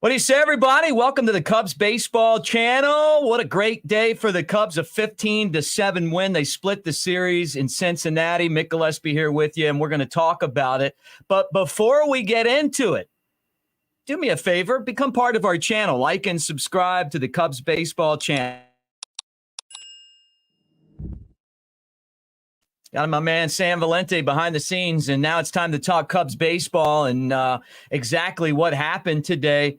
What do you say, everybody? Welcome to the Cubs baseball channel. What a great day for the Cubs. A 15-7 win. They split the series in Cincinnati. Mick Gillispie here with you, and we're going to talk about it. But before we get into it, do me a favor. Become part of our channel. Like and subscribe to the Cubs baseball channel. Got my man Sam Valente behind the scenes, and now it's time to talk Cubs baseball and exactly what happened today.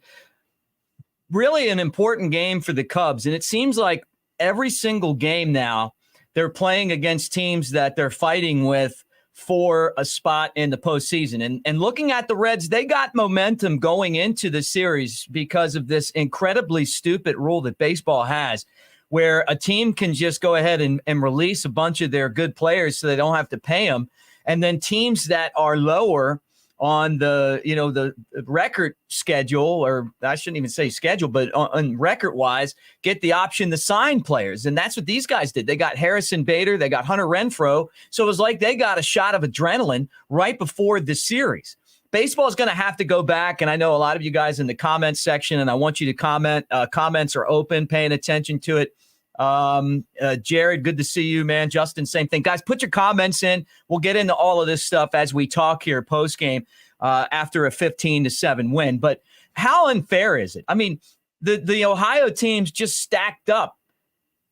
Really an important game for the Cubs, and it seems like every single game now they're playing against teams that they're fighting with for a spot in the postseason. And looking at the Reds, they got momentum going into the series because of this incredibly stupid rule that baseball has, where a team can just go ahead and release a bunch of their good players so they don't have to pay them. And then teams that are lower on the record schedule, or I shouldn't even say schedule, but on record-wise, get the option to sign players. And that's what these guys did. They got Harrison Bader. They got Hunter Renfroe. So it was like they got a shot of adrenaline right before the series. Baseball is going to have to go back, and I know a lot of you guys in the comments section, and I want you to comment. Comments are open, paying attention to it. Jared, good to see you, man. Justin, same thing. Guys, put your comments in. We'll get into all of this stuff as we talk here post-game after a 15-7 win. But how unfair is it? I mean, the Ohio teams just stacked up.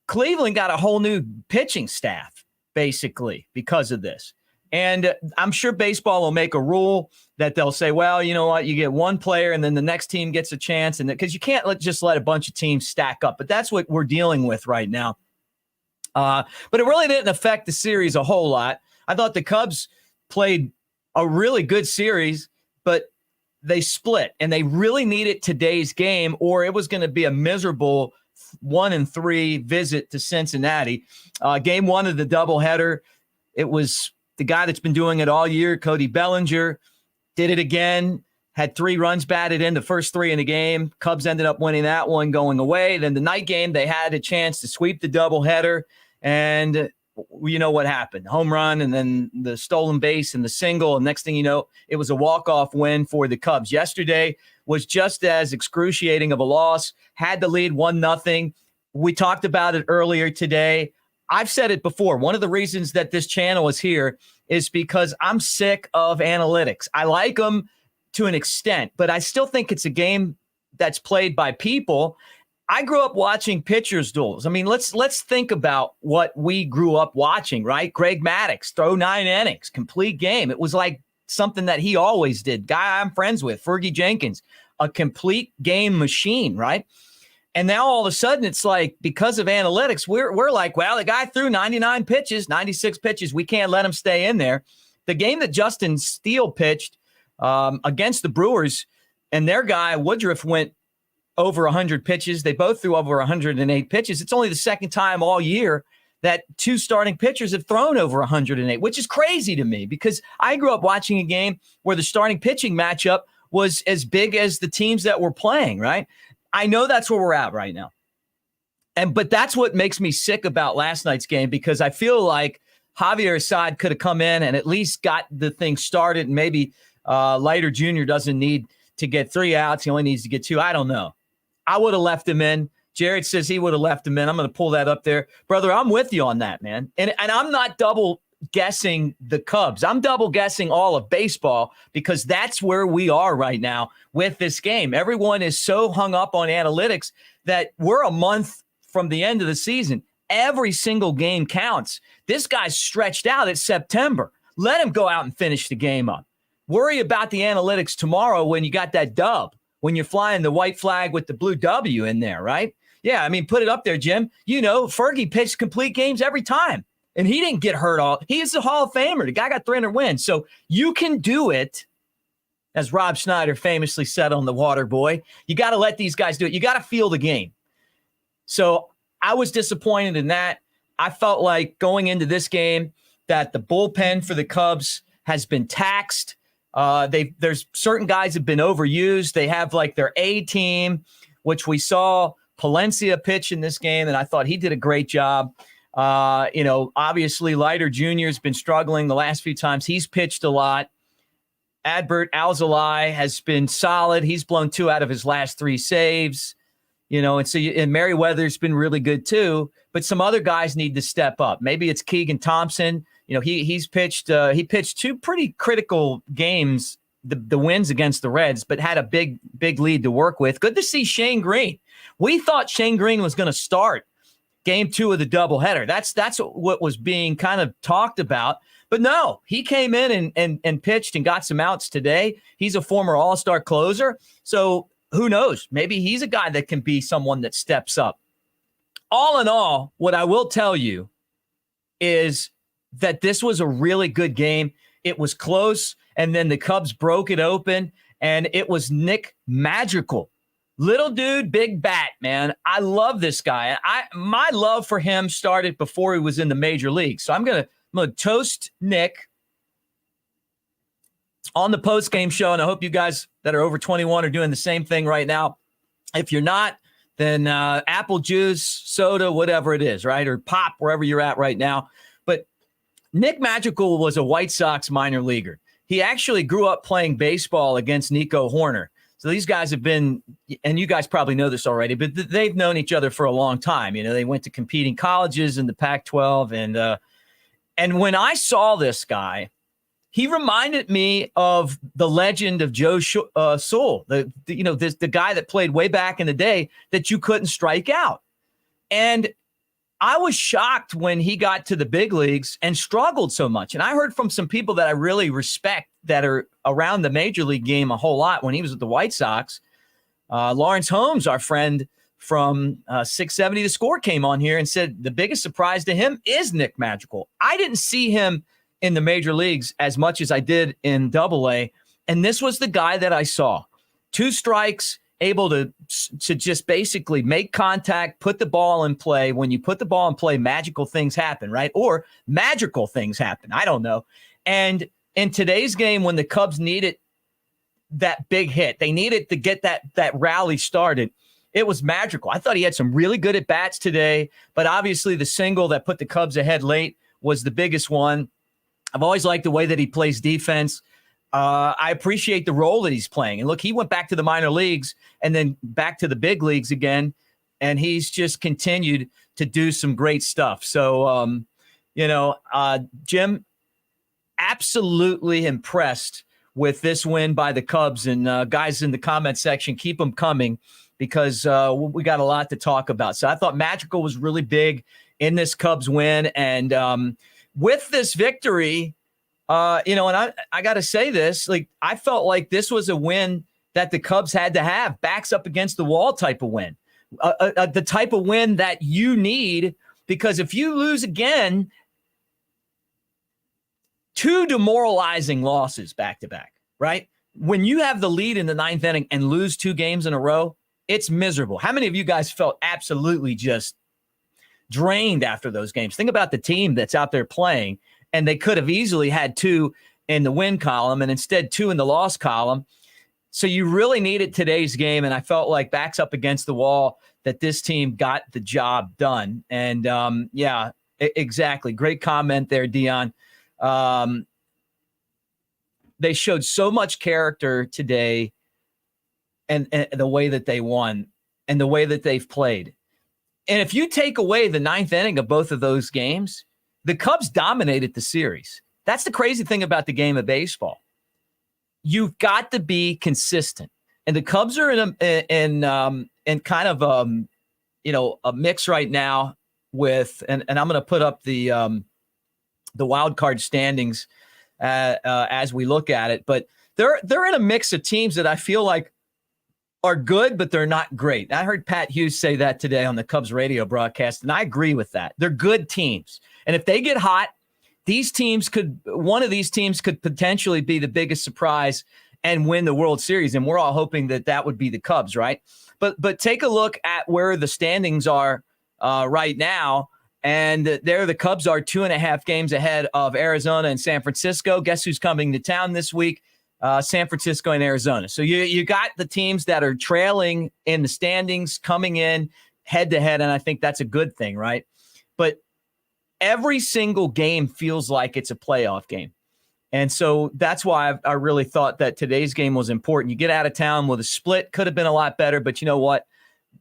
Cleveland got a whole new pitching staff, basically, because of this. And I'm sure baseball will make a rule that they'll say, well, you know what, you get one player and then the next team gets a chance. And because you can't just let a bunch of teams stack up. But that's what we're dealing with right now. But it really didn't affect the series a whole lot. I thought the Cubs played a really good series, but they split. And they really needed today's game, or it was going to be a miserable 1-3 visit to Cincinnati. Game one of the doubleheader, it was the guy that's been doing it all year, Cody Bellinger, did it again, had 3 runs batted in the first 3 in the game. Cubs ended up winning that one going away. Then the night game, they had a chance to sweep the doubleheader, and you know what happened. Home run and then the stolen base and the single, and next thing you know, it was a walk-off win for the Cubs. Yesterday was just as excruciating of a loss, had the lead 1-0. We talked about it earlier today. I've said it before. One of the reasons that this channel is here is because I'm sick of analytics. I like them to an extent, but I still think it's a game that's played by people. I grew up watching pitchers' duels. I mean, let's think about what we grew up watching, right? Greg Maddux, throw 9 innings, complete game. It was like something that he always did. Guy I'm friends with, Fergie Jenkins, a complete game machine, right? And now all of a sudden it's like, because of analytics, we're like, well, the guy threw 99 pitches, 96 pitches. We can't let him stay in there. The game that Justin Steele pitched against the Brewers, and their guy Woodruff went over 100 pitches. They both threw over 108 pitches. It's only the second time all year that 2 starting pitchers have thrown over 108, which is crazy to me because I grew up watching a game where the starting pitching matchup was as big as the teams that were playing, right? I know that's where we're at right now. But that's what makes me sick about last night's game, because I feel like Javier Assad could have come in and at least got the thing started. And maybe Leiter Jr. doesn't need to get 3 outs. He only needs to get 2. I don't know. I would have left him in. Jared says he would have left him in. I'm going to pull that up there. Brother, I'm with you on that, man. And I'm not double guessing the Cubs. I'm double guessing all of baseball, because that's where we are right now with this game. Everyone is so hung up on analytics that we're a month from the end of the season. Every single game counts. This guy's stretched out. It's September. Let him go out and finish the game up. Worry about the analytics tomorrow when you got that dub, when you're flying the white flag with the blue W in there, right? Yeah, I mean, put it up there, Jim. You know, Fergie pitched complete games every time. And he didn't get hurt all. He is a Hall of Famer. The guy got 300 wins. So you can do it, as Rob Schneider famously said on The Water Boy. You got to let these guys do it. You got to feel the game. So I was disappointed in that. I felt like going into this game that the bullpen for the Cubs has been taxed. There's certain guys have been overused. They have like their A team, which we saw Palencia pitch in this game, and I thought he did a great job. Obviously Leiter Jr. has been struggling the last few times. He's pitched a lot. Adbert Alzolay has been solid. He's blown 2 out of his last 3 saves. And Merriweather's been really good too. But some other guys need to step up. Maybe it's Keegan Thompson. He's pitched. He pitched 2 pretty critical games, the wins against the Reds, but had a big lead to work with. Good to see Shane Green. We thought Shane Green was going to start game 2 of the doubleheader. That's what was being kind of talked about. But no, he came in and pitched and got some outs today. He's a former all-star closer. So who knows? Maybe he's a guy that can be someone that steps up. All in all, what I will tell you is that this was a really good game. It was close, and then the Cubs broke it open, and it was Nick Madrigal. Little dude, big bat, man. I love this guy. My love for him started before he was in the major league. So I'm gonna toast Nick on the post-game show, and I hope you guys that are over 21 are doing the same thing right now. If you're not, then apple juice, soda, whatever it is, right? Or pop, wherever you're at right now. But Nick Madrigal was a White Sox minor leaguer. He actually grew up playing baseball against Nico Horner. So these guys have been, and you guys probably know this already, but they've known each other for a long time. They went to competing colleges in the Pac-12. And when I saw this guy, he reminded me of the legend of Joe Sewell, the guy that played way back in the day that you couldn't strike out. And I was shocked when he got to the big leagues and struggled so much. And I heard from some people that I really respect that are around the major league game a whole lot when he was with the White Sox. Lawrence Holmes, our friend from 670 The Score, came on here and said the biggest surprise to him is Nick Madrigal. I didn't see him in the major leagues as much as I did in Double-A, and this was the guy that I saw. 2 strikes, able to just basically make contact, put the ball in play. When you put the ball in play, magical things happen, right? Or magical things happen. I don't know. And in today's game, when the Cubs needed that big hit, they needed to get that rally started, it was Madrigal. I thought he had some really good at-bats today, but obviously the single that put the Cubs ahead late was the biggest one. I've always liked the way that he plays defense. I appreciate the role that he's playing. And look, he went back to the minor leagues and then back to the big leagues again, and he's just continued to do some great stuff. So, Jim, absolutely impressed with this win by the Cubs. And guys in the comment section, keep them coming because we got a lot to talk about. So I thought Madrigal was really big in this Cubs win. And with this victory, and I got to say this, I felt like this was a win that the Cubs had to have, backs up against the wall type of win, the type of win that you need, because if you lose again, 2 demoralizing losses back to back, right? When you have the lead in the 9th inning and lose 2 games in a row, it's miserable. How many of you guys felt absolutely just drained after those games? Think about the team that's out there playing, and they could have easily had 2 in the win column and instead 2 in the loss column. So you really needed today's game, and I felt like backs up against the wall that this team got the job done. And, exactly. Great comment there, Dion. They showed so much character today and the way that they won and the way that they've played. And if you take away the 9th inning of both of those games, the Cubs dominated the series. That's the crazy thing about the game of baseball. You've got to be consistent. And the Cubs are in kind of a mix right now with, and I'm going to put up the wild card standings as we look at it, but they're in a mix of teams that I feel like are good, but they're not great. I heard Pat Hughes say that today on the Cubs radio broadcast, and I agree with that. They're good teams. And if they get hot, one of these teams could potentially be the biggest surprise and win the World Series. And we're all hoping that would be the Cubs, right? But take a look at where the standings are right now. And there the Cubs are 2.5 games ahead of Arizona and San Francisco. Guess who's coming to town this week? San Francisco and Arizona. So you got the teams that are trailing in the standings coming in head to head, and I think that's a good thing, right? But every single game feels like it's a playoff game. And so that's why I really thought that today's game was important. You get out of town with a split, could have been a lot better, but you know what?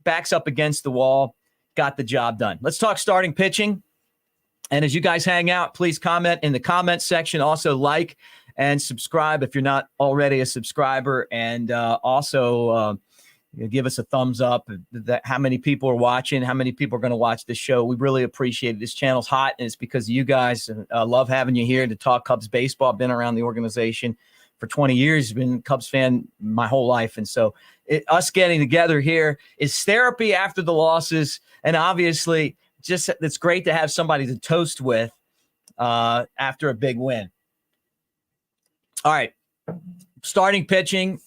Backs up against the wall, got the job done. Let's talk starting pitching. And as you guys hang out, please comment in the comments section. Also like and subscribe if you're not already a subscriber. And also give us a thumbs up. How many people are watching, how many people are going to watch this show. We really appreciate it. This channel's hot, and it's because of you guys. Love having you here to talk Cubs baseball. Been around the organization for 20 years. Been a Cubs fan my whole life. And so us getting together here is therapy after the losses. And obviously, just it's great to have somebody to toast with after a big win. All right. Starting pitching.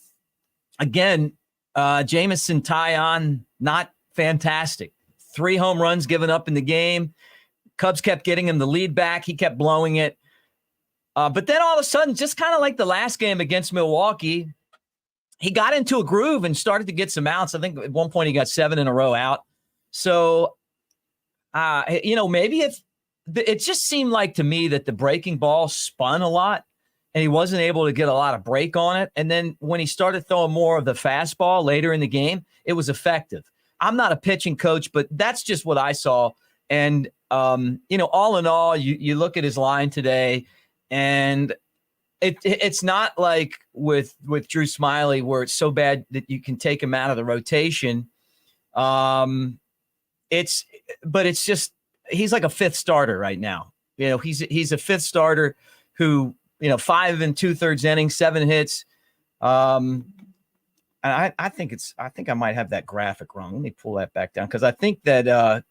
Again, Jameson Taillon, not fantastic. 3 home runs given up in the game. Cubs kept getting him the lead back. He kept blowing it. But then all of a sudden, just kind of like the last game against Milwaukee, he got into a groove and started to get some outs. I think at one point he got 7 in a row out. So, maybe if it just seemed like to me that the breaking ball spun a lot and he wasn't able to get a lot of break on it. And then when he started throwing more of the fastball later in the game, it was effective. I'm not a pitching coach, but that's just what I saw. And, all in all, you look at his line today, and it's not like with Drew Smyly where it's so bad that you can take him out of the rotation. It's just he's like a 5th starter right now. He's a 5th starter who 5 2/3 innings, 7 hits. And I think I might have that graphic wrong. Let me pull that back down because I think that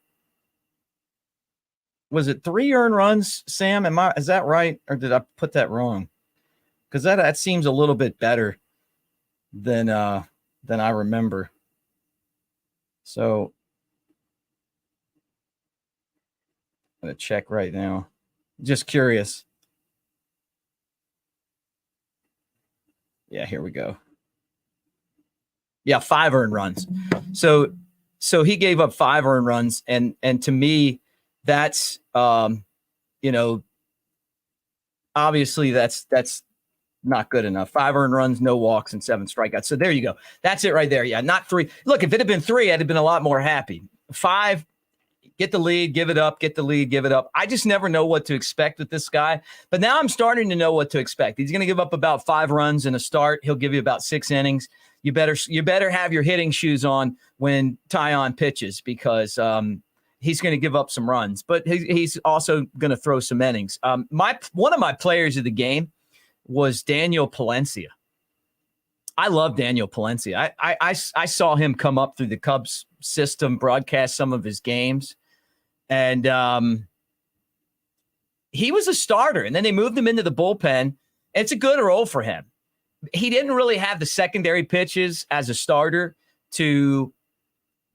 was it 3 earned runs, Sam? Is that right, or did I put that wrong? Because that seems a little bit better than I remember. So I'm gonna check right now. Just curious. Yeah, here we go. Yeah, 5 earned runs. So he gave up 5 earned runs, and to me, that's obviously that's not good enough. 5 earned runs, no walks, and 7 strikeouts. So there you go. That's it right there. Yeah, not 3. Look, if it had been 3, I'd have been a lot more happy. 5, get the lead, give it up, get the lead, give it up. I just never know what to expect with this guy. But now I'm starting to know what to expect. He's going to give up about 5 runs in a start. He'll give you about 6 innings. You better have your hitting shoes on when Taillon pitches because he's going to give up some runs. But he's also going to throw some innings. One of my players of the game was Daniel Palencia. I love Daniel Palencia. I saw him come up through the Cubs system, broadcast some of his games. And he was a starter, and then they moved him into the bullpen. It's a good role for him. He didn't really have the secondary pitches as a starter to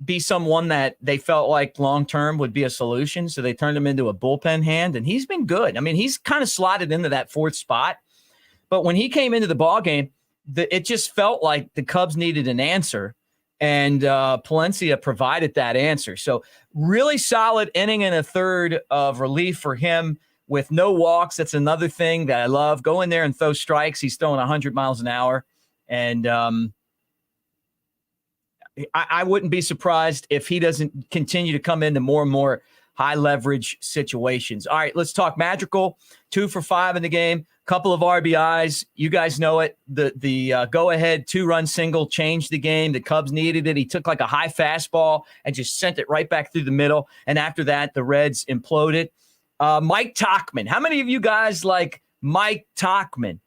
be someone that they felt like long-term would be a solution, so they turned him into a bullpen hand, and he's been good. I mean, he's kind of slotted into that 4th spot, but when he came into the ballgame, it just felt like the Cubs needed an answer, and Palencia provided that answer. So really solid inning and a third of relief for him with no walks. That's another thing that I love. Go in there and throw strikes. He's throwing 100 miles an hour. And I wouldn't be surprised if he doesn't continue to come into more and more high leverage situations. All right, let's talk Madrigal. 2 for 5 in the game. Couple of RBIs. You guys know it. The go-ahead 2-run single changed the game. The Cubs needed it. He took like a high fastball and just sent it right back through the middle. And after that, the Reds imploded. Mike Tauchman. How many of you guys like Mike Tauchman?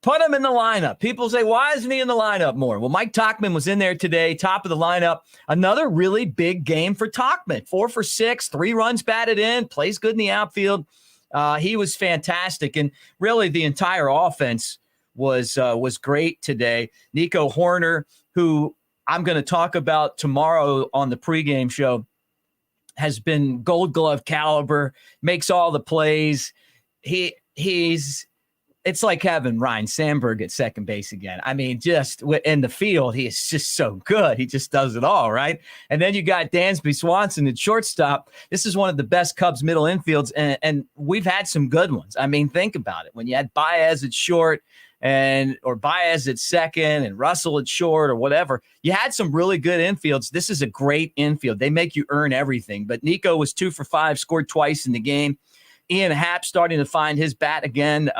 Put him in the lineup. People say, why isn't he in the lineup more? Well, Mike Tauchman was in there today, top of the lineup. Another really big game for Tauchman. 4 for 6, 3 runs batted in, plays good in the outfield. He was fantastic, and really the entire offense was great today. Nico Horner, who I'm going to talk about tomorrow on the pregame show, has been Gold Glove caliber, makes all the plays. He's it's like having Ryan Sandberg at second base again. I mean, just in the field, he is just so good. He just does it all, right? And then you got Dansby Swanson at shortstop. This is one of the best Cubs middle infields, and we've had some good ones. I mean, think about it. When you had Baez at short or Baez at second and Russell at short or whatever, you had some really good infields. This is a great infield. They make you earn everything. But Nico was 2 for 5, scored twice in the game. Ian Happ starting to find his bat again,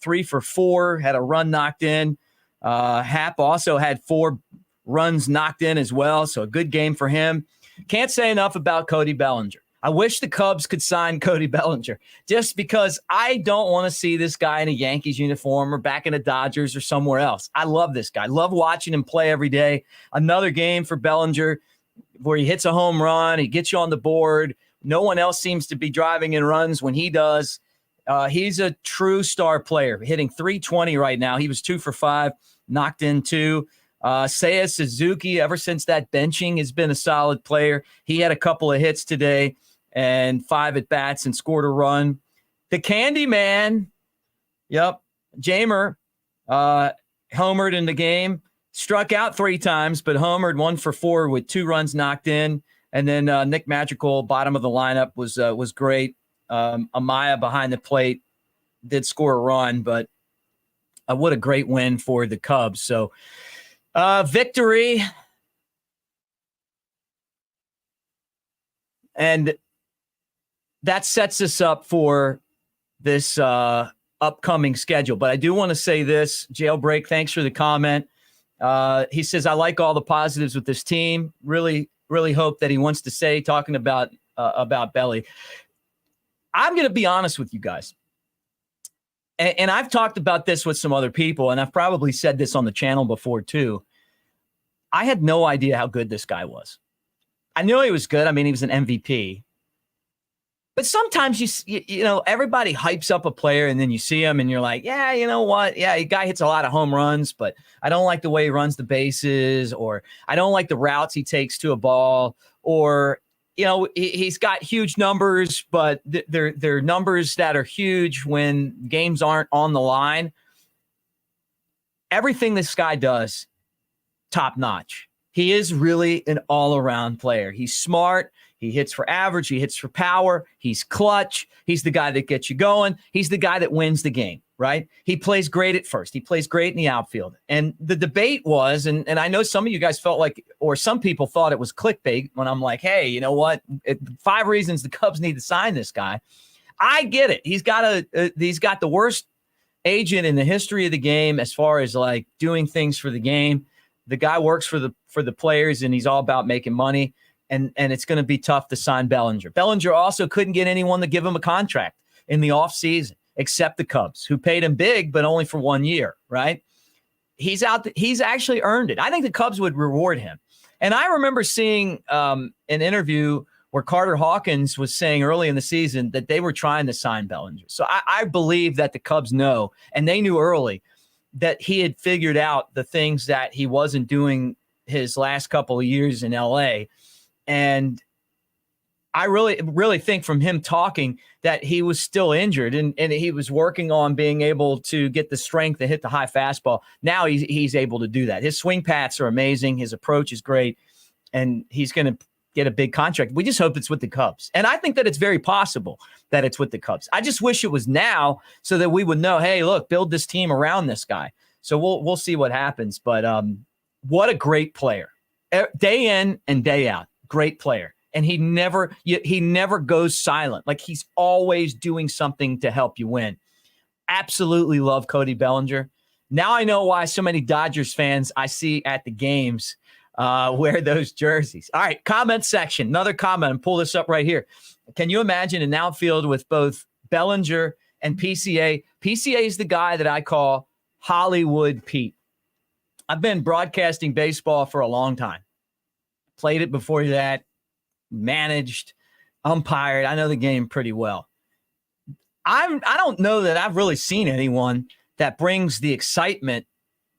3 for 4, had a run knocked in. Happ also had 4 runs knocked in as well, so a good game for him. Can't say enough about Cody Bellinger. I wish the Cubs could sign Cody Bellinger just because I don't want to see this guy in a Yankees uniform or back in the Dodgers or somewhere else. I love this guy. I love watching him play every day. Another game for Bellinger where he hits a home run, he gets you on the board. No one else seems to be driving in runs when he does. He's a true star player, hitting .320 right now. He was 2 for 5, knocked in 2. Seiya Suzuki, ever since that benching, has been a solid player. He had a couple of hits today and 5 at-bats and scored a run. The Candy Man, Jamer, homered in the game, struck out 3 times, but homered 1 for 4 with 2 runs knocked in. And then Nick Madrigal, bottom of the lineup, was great. Amaya behind the plate did score a run, but what a great win for the Cubs. So victory. And that sets us up for this upcoming schedule. But I do want to say this, Jailbreak, thanks for the comment. He says, I like all the positives with this team. Really hope that he wants to say, talking about Belly. I'm going to be honest with you guys. And I've talked about this with some other people, and I've probably said this on the channel before too. I had no idea how good this guy was. I knew he was good. I mean, he was an MVP. But sometimes you know, everybody hypes up a player and then you see him and you're like, yeah, you know what? Yeah, the guy hits a lot of home runs, but I don't like the way he runs the bases, or I don't like the routes he takes to a ball, or, you know, he's got huge numbers, but they're numbers that are huge when games aren't on the line. Everything this guy does, top notch. He is really an all-around player. He's smart. He hits for average. He hits for power. He's clutch. He's the guy that gets you going. He's the guy that wins the game, right? He plays great at first. He plays great in the outfield. And the debate was, and I know some of you guys felt like, or some people thought it was clickbait when I'm like, hey, you know what? 5 reasons the Cubs need to sign this guy. I get it. He's got the worst agent in the history of the game as far as like doing things for the game. The guy works for the players, and he's all about making money. And it's going to be tough to sign Bellinger. Bellinger also couldn't get anyone to give him a contract in the offseason except the Cubs, who paid him big, but only for 1 year, right? He's actually earned it. I think the Cubs would reward him. And I remember seeing an interview where Carter Hawkins was saying early in the season that they were trying to sign Bellinger. So I believe that the Cubs know, and they knew early, that he had figured out the things that he wasn't doing his last couple of years in LA. And I really think from him talking that he was still injured and he was working on being able to get the strength to hit the high fastball. Now he's able to do that. His swing paths are amazing. His approach is great, and he's going to get a big contract. We just hope it's with the Cubs. And I think that it's very possible that it's with the Cubs. I just wish it was now so that we would know, hey, look, build this team around this guy. So we'll see what happens. But what a great player. Day in and day out. Great player. And he never goes silent. Like, he's always doing something to help you win. Absolutely love Cody Bellinger. Now I know why so many Dodgers fans I see at the games wear those jerseys. All right, comment section. Another comment. And pull this up right here. Can you imagine an outfield with both Bellinger and PCA? PCA is the guy that I call Hollywood Pete. I've been broadcasting baseball for a long time. Played it before that, managed, umpired. I know the game pretty well. I don't know that I've really seen anyone that brings the excitement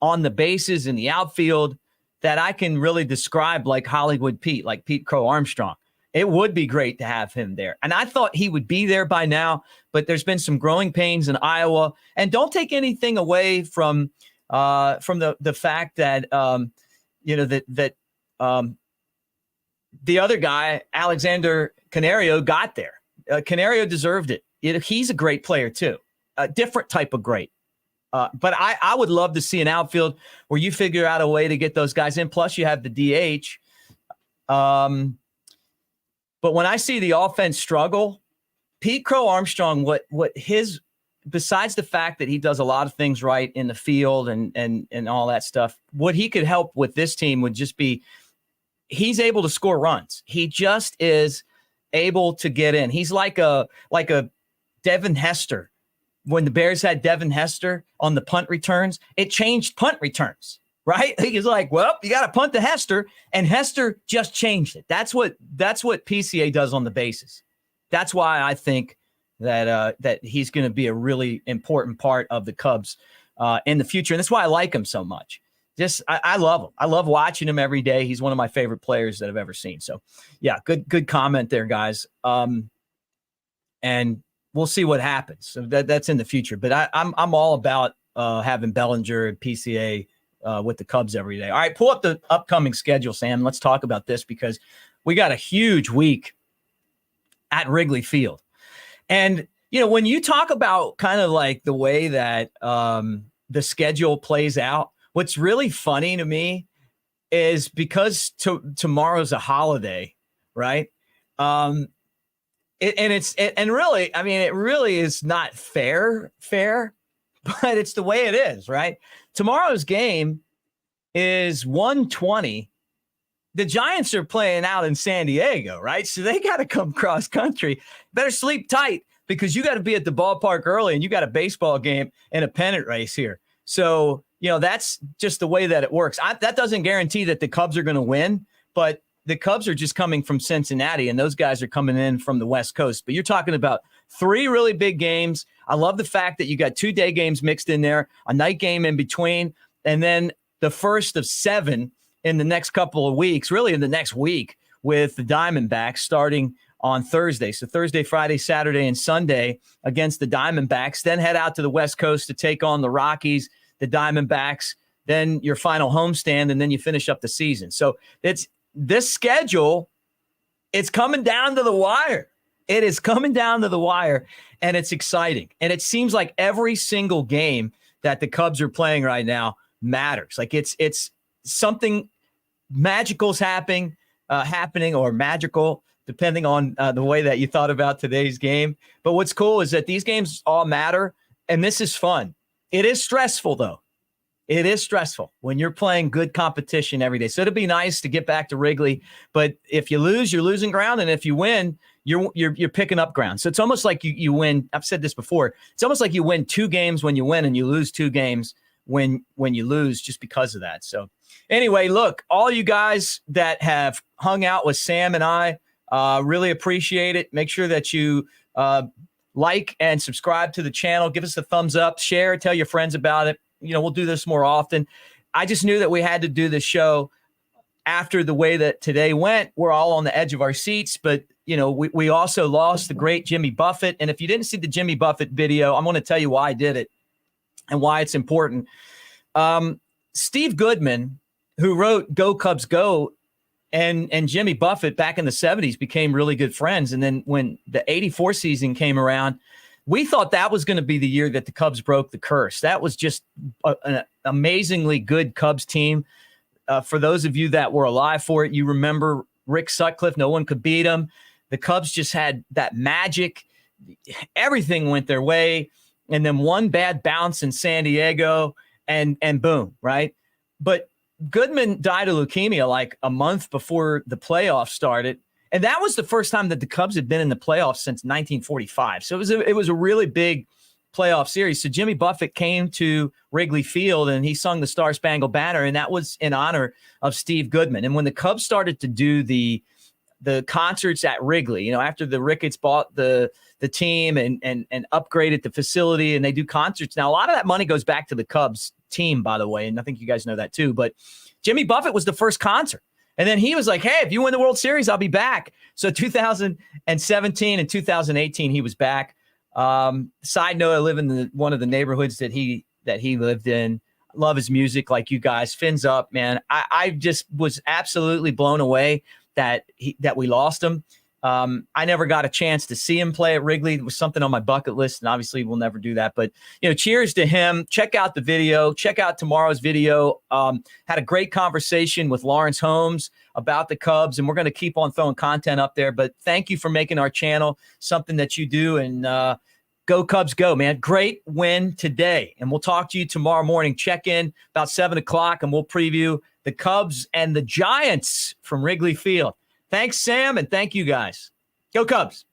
on the bases in the outfield that I can really describe like Hollywood Pete, like Pete Crow Armstrong. It would be great to have him there. And I thought he would be there by now, but there's been some growing pains in Iowa. And don't take anything away from the fact that the other guy, Alexander Canario, got there. Canario deserved it. He's a great player too, a different type of great. But I would love to see an outfield where you figure out a way to get those guys in. Plus, you have the DH. But when I see the offense struggle, Pete Crow Armstrong, besides the fact that he does a lot of things right in the field and all that stuff, what he could help with this team would just be he's able to score runs. He just is able to get in. He's like a Devin Hester. When the Bears had Devin Hester on the punt returns, it changed punt returns. Right? He's like, well, you got to punt to Hester, and Hester just changed it. That's what PCA does on the bases. That's why I think that he's going to be a really important part of the Cubs in the future, and that's why I like him so much. I love him. I love watching him every day. He's one of my favorite players that I've ever seen. So, yeah, good comment there, guys. And we'll see what happens. So that's in the future. But I'm all about having Bellinger and PCA with the Cubs every day. All right, pull up the upcoming schedule, Sam. Let's talk about this because we got a huge week at Wrigley Field. And, when you talk about kind of like the way that the schedule plays out, what's really funny to me is because tomorrow's a holiday, right? It really is not fair, but it's the way it is, right? Tomorrow's game is 1:20. The Giants are playing out in San Diego, right? So they got to come cross country. Better sleep tight because you got to be at the ballpark early and you got a baseball game and a pennant race here. So, that's just the way that it works. That doesn't guarantee that the Cubs are going to win, but the Cubs are just coming from Cincinnati and those guys are coming in from the West Coast. But you're talking about 3 really big games. I love the fact that you got 2 day games mixed in there, a night game in between, and then the first of 7 in the next couple of weeks, really in the next week, with the Diamondbacks starting on Thursday. So Thursday, Friday, Saturday, and Sunday against the Diamondbacks. Then head out to the West Coast to take on the Rockies, the Diamondbacks, then your final homestand, and then you finish up the season. So it's this schedule, it's coming down to the wire. It is coming down to the wire, and it's exciting. And it seems like every single game that the Cubs are playing right now matters. Like it's something magical's happening or magical, depending on the way that you thought about today's game. But what's cool is that these games all matter, and this is fun. It is stressful, though. It is stressful when you're playing good competition every day. So it'd be nice to get back to Wrigley, but if you lose, you're losing ground, and if you win, you're picking up ground. So it's almost like you win. I've said this before. It's almost like you win 2 games when you win, and you lose 2 games when you lose, just because of that. So anyway, look, all you guys that have hung out with Sam and I, really appreciate it. Make sure that you like and subscribe to the channel. Give us a thumbs up, share, tell your friends about it. We'll do this more often. I just knew that we had to do this show after the way that today went. We're all on the edge of our seats, but we also lost the great Jimmy Buffett. And if you didn't see the Jimmy Buffett video, I'm going to tell you why I did it and why it's important. Steve Goodman, who wrote Go Cubs Go, and Jimmy Buffett back in the 70s became really good friends. And then when the 84 season came around, we thought that was going to be the year that the Cubs broke the curse. That was just an amazingly good Cubs team. For those of you that were alive for it, you remember Rick Sutcliffe. No one could beat him. The Cubs just had that magic. Everything went their way. And then one bad bounce in San Diego and boom, right? But Goodman died of leukemia like a month before the playoffs started. And that was the first time that the Cubs had been in the playoffs since 1945. So it was a really big playoff series. So Jimmy Buffett came to Wrigley Field and he sung the Star Spangled Banner, and that was in honor of Steve Goodman. And when the Cubs started to do the concerts at Wrigley, after the Ricketts bought the team and upgraded the facility, and they do concerts now, a lot of that money goes back to the Cubs team, by the way, and I think you guys know that too. But Jimmy Buffett was the first concert. And then he was like, hey, if you win the World Series, I'll be back. So 2017 and 2018, he was back. Side note, I live in one of the neighborhoods that he lived in. Love his music like you guys. Fins up, man. I just was absolutely blown away that we lost him. I never got a chance to see him play at Wrigley. It was something on my bucket list, and obviously we'll never do that. But, cheers to him. Check out the video. Check out tomorrow's video. Had a great conversation with Lawrence Holmes about the Cubs, and we're going to keep on throwing content up there. But thank you for making our channel something that you do, and go Cubs go, man. Great win today, and we'll talk to you tomorrow morning. Check in about 7 o'clock, and we'll preview the Cubs and the Giants from Wrigley Field. Thanks, Sam, and thank you guys. Go Cubs.